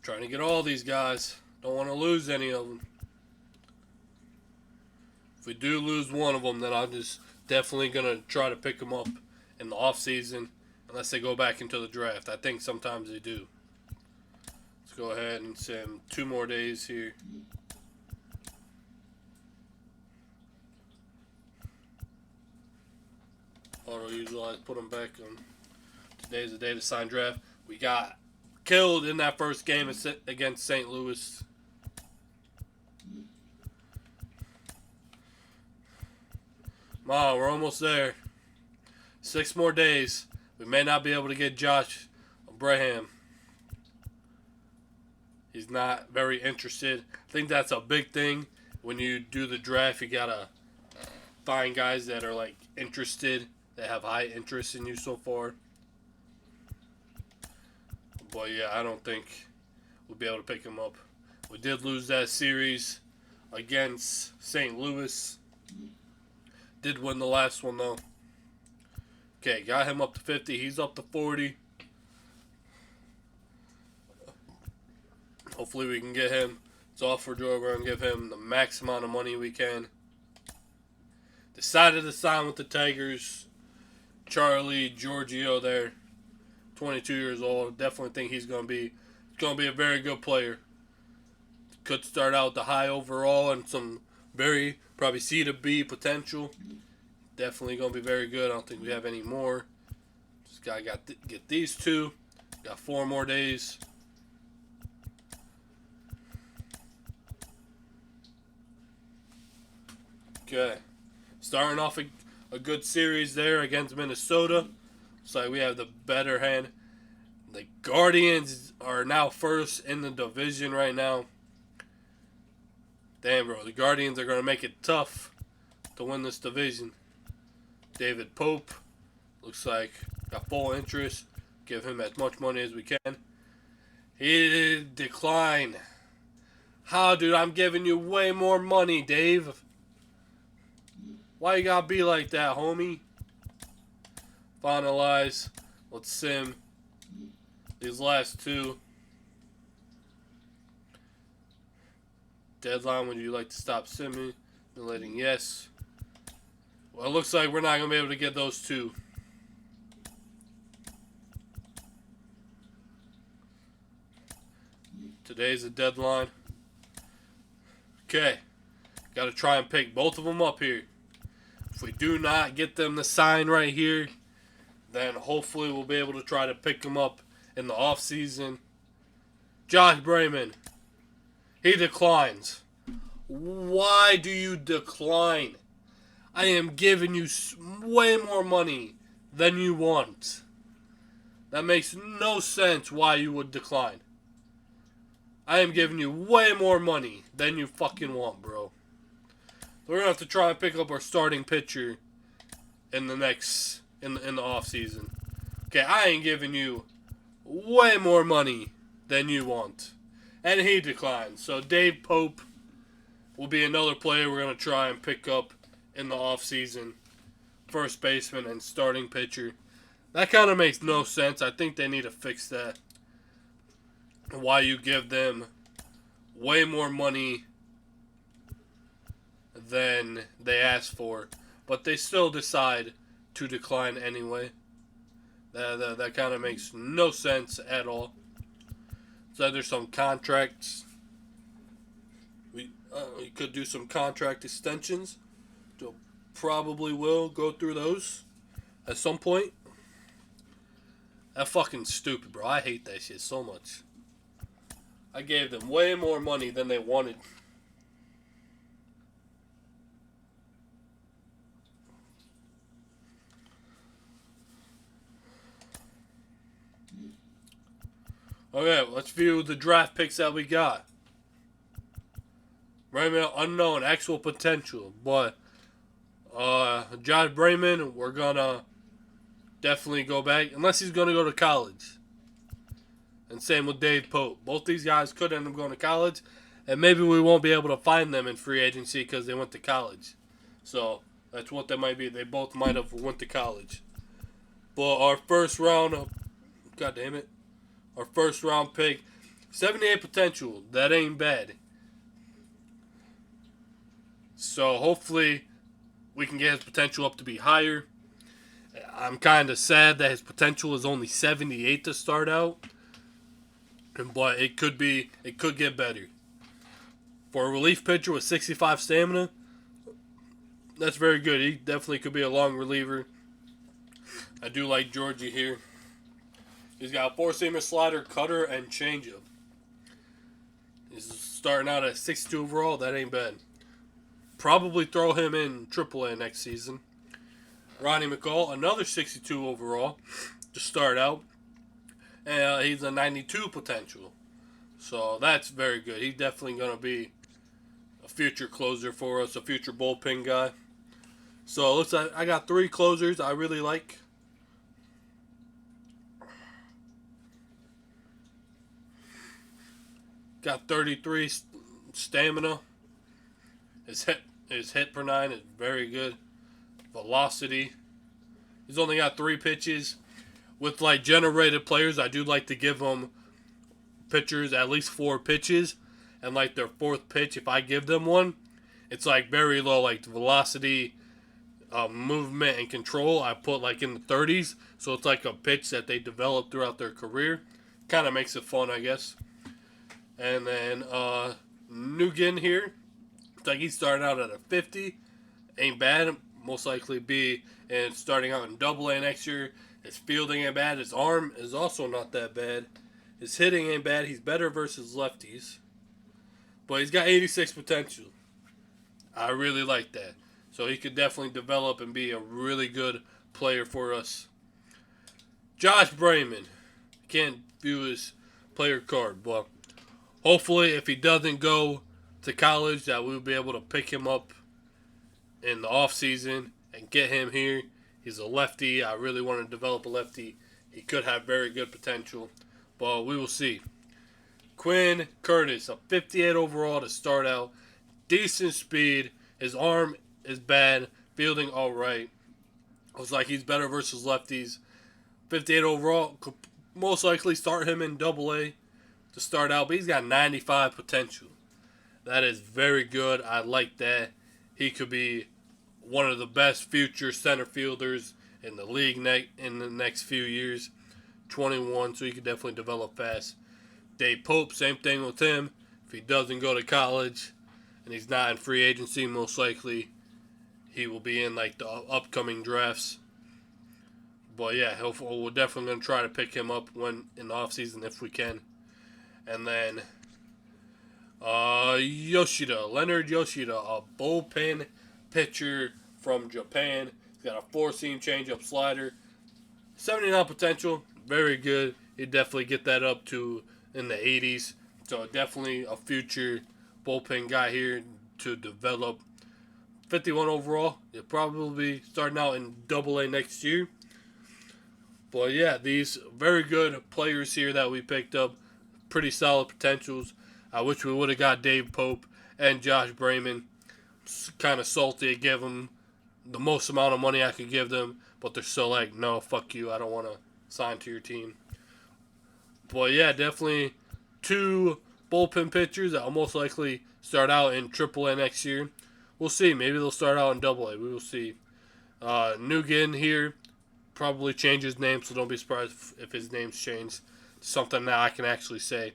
Trying to get all these guys. Don't want to lose any of them. If we do lose one of them, then I'm just definitely going to try to pick them up in the offseason. Unless they go back into the draft. I think sometimes they do. Let's go ahead and sim 2 more days here. Auto utilize, put them back on. Today's the day to sign draft. We got killed in that first game against St. Louis. Come on, we're almost there. 6 more days. We may not be able to get Josh Abraham. He's not very interested. I think that's a big thing. When you do the draft, you gotta find guys that are like interested, that have high interest in you so far. But yeah, I don't think we'll be able to pick him up. We did lose that series against St. Louis. Did win the last one though. Okay, got him up to 50. He's up to 40. Hopefully we can get him. It's offer draw. We're going to give him the max amount of money we can. Decided to sign with the Tigers. Charlie Giorgio there. 22 years old. Definitely think he's going to be a very good player. Could start out the high overall and some very probably C to B potential. Definitely going to be very good. I don't think we have any more. Just got to get these two. Got 4 more days. Okay. Starting off a good series there against Minnesota. Looks like we have the better hand. The Guardians are now first in the division right now. Damn, bro. The Guardians are going to make it tough to win this division. David Pope looks like got full interest. Give him as much money as we can. He declined. How, dude? I'm giving you way more money, Dave. Why you gotta be like that, homie? Finalize. Let's sim these last 2. Deadline, would you like to stop simming? Letting yes. Well, it looks like we're not going to be able to get those 2. Today's the deadline. Okay. Got to try and pick both of them up here. If we do not get them to sign right here, then hopefully we'll be able to try to pick them up in the offseason. Josh Brayman. He declines. Why do you decline? I am giving you way more money than you want. That makes no sense why you would decline. I am giving you way more money than you fucking want, bro. We're going to have to try and pick up our starting pitcher in the off season. Okay, I ain't giving you way more money than you want. And he declines. So Dave Pope will be another player we're going to try and pick up in the offseason. First baseman and starting pitcher. That kind of makes no sense. I think they need to fix that. Why you give them way more money than they asked for. But they still decide to decline anyway. That kind of makes no sense at all. So there's some contracts. We could do some contract extensions. Probably will go through those at some point. That fucking stupid, bro. I hate that shit so much. I gave them way more money than they wanted. Okay, let's view the draft picks that we got. Right now, unknown, actual potential. But Josh Brayman, we're gonna definitely go back, unless he's gonna go to college. And same with Dave Pope. Both these guys could end up going to college, and maybe we won't be able to find them in free agency because they went to college. So that's what they might be. They both might have went to college. But our first round, God damn it, our first round pick, 78 potential. That ain't bad. So hopefully we can get his potential up to be higher. I'm kind of sad that his potential is only 78 to start out. But it could get better. For a relief pitcher with 65 stamina, that's very good. He definitely could be a long reliever. I do like Georgie here. He's got a four-seamer, slider, cutter, and changeup. He's starting out at 62 overall. That ain't bad. Probably throw him in AAA next season. Ronnie McCall, another 62 overall to start out. And he's a 92 potential. So that's very good. He's definitely going to be a future closer for us, a future bullpen guy. So it looks like I got 3 closers I really like. Got 33 stamina. His hit per 9 is very good. Velocity. He's only got 3 pitches. With like generated players, I do like to give them pitchers at least 4 pitches. And like their 4th pitch, if I give them one, it's like very low, like the velocity, movement, and control. I put like in the 30s. So it's like a pitch that they develop throughout their career. Kind of makes it fun, I guess. And then Nugent here. It's like he's starting out at a 50. Ain't bad. Most likely be and starting out in AA next year. His fielding ain't bad. His arm is also not that bad. His hitting ain't bad. He's better versus lefties. But he's got 86 potential. I really like that. So he could definitely develop and be a really good player for us. Josh Brayman. Can't view his player card. But hopefully if he doesn't go to college, that we'll be able to pick him up in the offseason and get him here. He's a lefty. I really want to develop a lefty. He could have very good potential, but we will see. Quinn Curtis, a 58 overall to start out. Decent speed. His arm is bad. Fielding all right. Looks like he's better versus lefties. 58 overall. Could most likely start him in AA to start out, but he's got 95 potential. That is very good. I like that. He could be one of the best future center fielders in the league in the next few years. 21, so he could definitely develop fast. Dave Pope, same thing with him. If he doesn't go to college and he's not in free agency, most likely he will be in like the upcoming drafts. But yeah, we're definitely going to try to pick him up when in the offseason if we can. And then Yoshida, Leonard Yoshida, a bullpen pitcher from Japan. He's got a 4-seam changeup slider. 79 potential, very good. He'd definitely get that up to in the 80s. So definitely a future bullpen guy here to develop. 51 overall. He'll probably be starting out in AA next year. But yeah, these very good players here that we picked up. Pretty solid potentials. I wish we would have got Dave Pope and Josh Brayman. Kind of salty to give them the most amount of money I could give them, but they're still like, no, fuck you, I don't want to sign to your team. But yeah, definitely 2 bullpen pitchers that will most likely start out in AAA next year. We'll see. Maybe they'll start out in AA. We will see. Nugent here probably change his name, so don't be surprised if his name's changed. Something that I can actually say.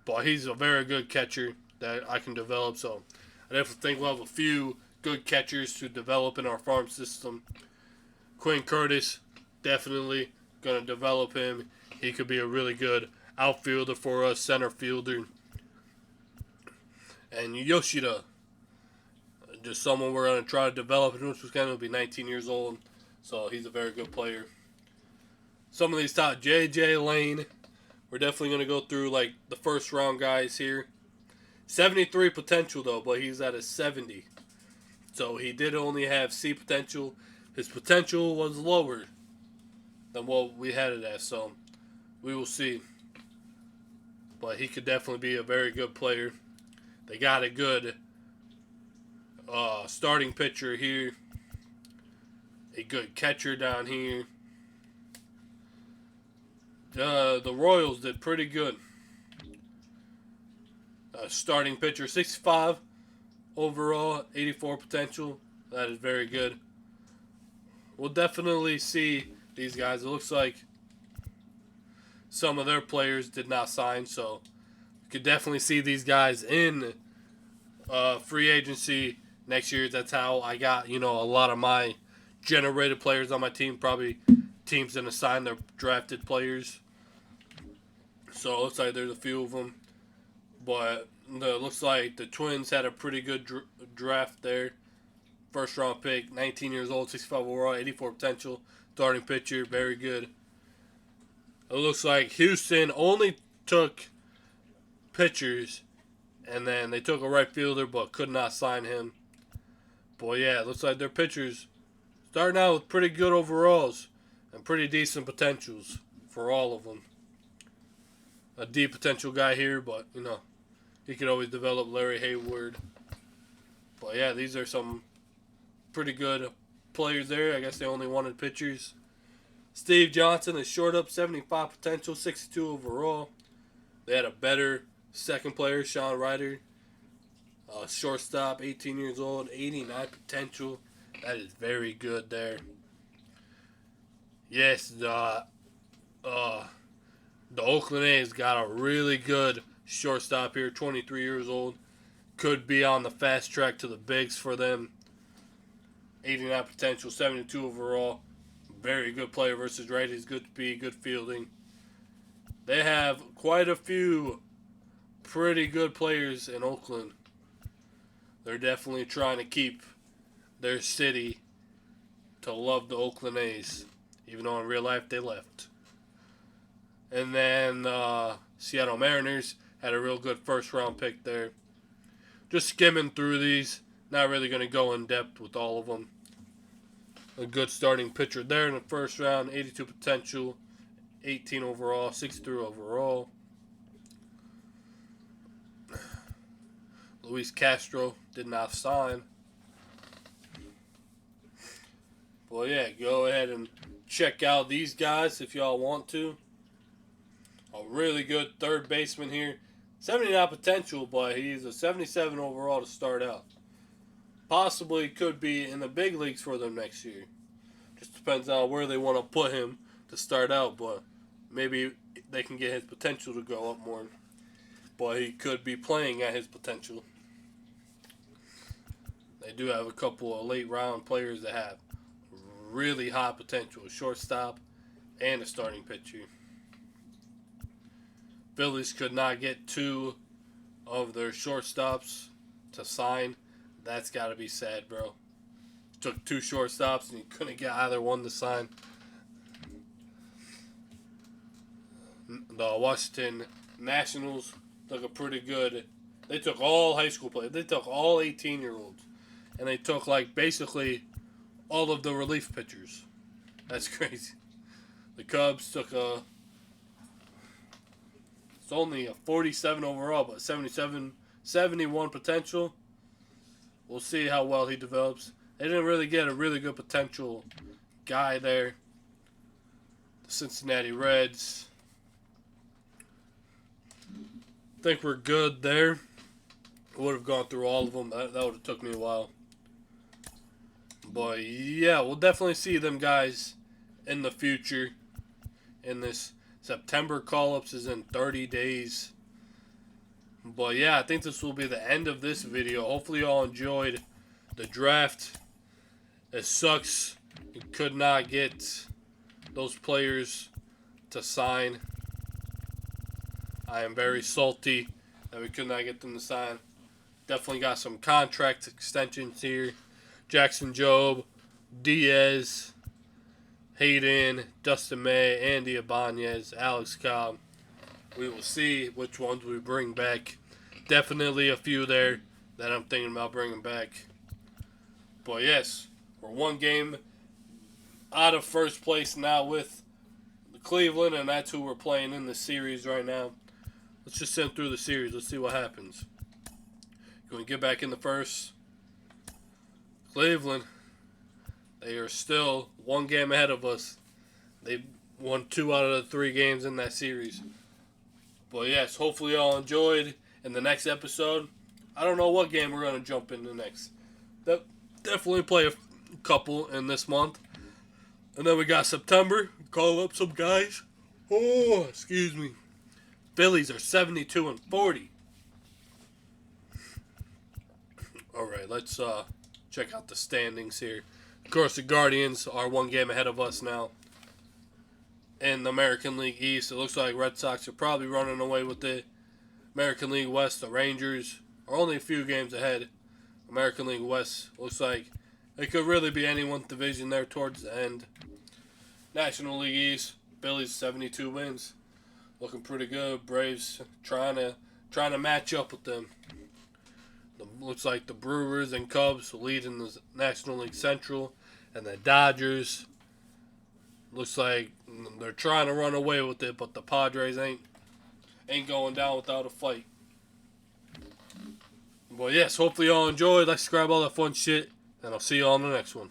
But he's a very good catcher that I can develop, so I definitely think we'll have a few good catchers to develop in our farm system. Quinn Curtis, definitely going to develop him. He could be a really good outfielder for us, center fielder. And Yoshida, just someone we're going to try to develop, which was going to be 19 years old, so he's a very good player. Some of these top, J.J. Lane, we're definitely going to go through like the first round guys here. 73 potential though, but he's at a 70. So he did only have C potential. His potential was lower than what we had it at, so we will see. But he could definitely be a very good player. They got a good starting pitcher here. A good catcher down here. The Royals did pretty good. Starting pitcher, 65 overall, 84 potential. That is very good. We'll definitely see these guys. It looks like some of their players did not sign, so you could definitely see these guys in free agency next year. That's how I got, a lot of my generated players on my team. Probably teams didn't sign their drafted players. So it looks like there's a few of them. But it looks like the Twins had a pretty good draft there. First round pick, 19 years old, 65 overall, 84 potential. Starting pitcher, very good. It looks like Houston only took pitchers, and then they took a right fielder but could not sign him. But yeah, it looks like their pitchers starting out with pretty good overalls and pretty decent potentials for all of them. A deep potential guy here, but he could always develop. Larry Hayward. But yeah, these are some pretty good players there. I guess they only wanted pitchers. Steve Johnson is short up, 75 potential, 62 overall. They had a better second player, Sean Ryder. Shortstop, 18 years old, 89 potential. That is very good there. Yes, the Oakland A's got a really good shortstop here, 23 years old. Could be on the fast track to the bigs for them. 89 potential, 72 overall. Very good player versus righties. Good speed, good fielding. They have quite a few pretty good players in Oakland. They're definitely trying to keep their city to love the Oakland A's, even though in real life they left. And then Seattle Mariners had a real good first round pick there. Just skimming through these. Not really going to go in depth with all of them. A good starting pitcher there in the first round. 82 potential. 18 overall. 63 overall. Luis Castro did not sign. Well, yeah, go ahead and check out these guys if y'all want to. A really good third baseman here. 79 potential, but he's a 77 overall to start out. Possibly could be in the big leagues for them next year. Just depends on where they want to put him to start out, but maybe they can get his potential to go up more. But he could be playing at his potential. They do have a couple of late round players that have really high potential. A shortstop and a starting pitcher. Phillies could not get two of their shortstops to sign. That's got to be sad, bro. Took two shortstops and you couldn't get either one to sign. The Washington Nationals took a pretty good. They took all high school players. They took all 18-year-olds. And they took, basically all of the relief pitchers. That's crazy. The Cubs took it's only a 47 overall, but 71 potential. We'll see how well he develops. They didn't really get a really good potential guy there. The Cincinnati Reds. I think we're good there. I would have gone through all of them. That would have took me a while. But yeah, we'll definitely see them guys in the future. In this September call-ups is in 30 days. But yeah, I think this will be the end of this video. Hopefully you all enjoyed the draft. It sucks you could not get those players to sign. I am very salty that we could not get them to sign. Definitely got some contract extensions here. Jackson Jobe, Diaz, Hayden, Dustin May, Andy Ibanez, Alex Cobb. We will see which ones we bring back. Definitely a few there that I'm thinking about bringing back. But yes, we're one game out of first place now with Cleveland, and that's who we're playing in the series right now. Let's just send through the series. Let's see what happens. Can we get back in the first? Cleveland, they are still one game ahead of us. They won 2 out of the 3 games in that series. But yes, hopefully y'all enjoyed. In the next episode, I don't know what game we're going to jump into next. Definitely play a couple in this month. And then we got September. Call up some guys. Oh, excuse me. Phillies are 72 and 40. Alright, let's check out the standings here. Of course, the Guardians are one game ahead of us now. in the American League East. It looks like Red Sox are probably running away with it. American League West, the Rangers are only a few games ahead. American League West looks like it could really be anyone's division there towards the end. National League East, Phillies 72 wins, looking pretty good. Braves trying to match up with them. Looks like the Brewers and Cubs leading the National League Central, and the Dodgers looks like they're trying to run away with it, but the Padres ain't going down without a fight. But yes, hopefully y'all enjoyed. Let's grab all that fun shit, and I'll see you on the next one.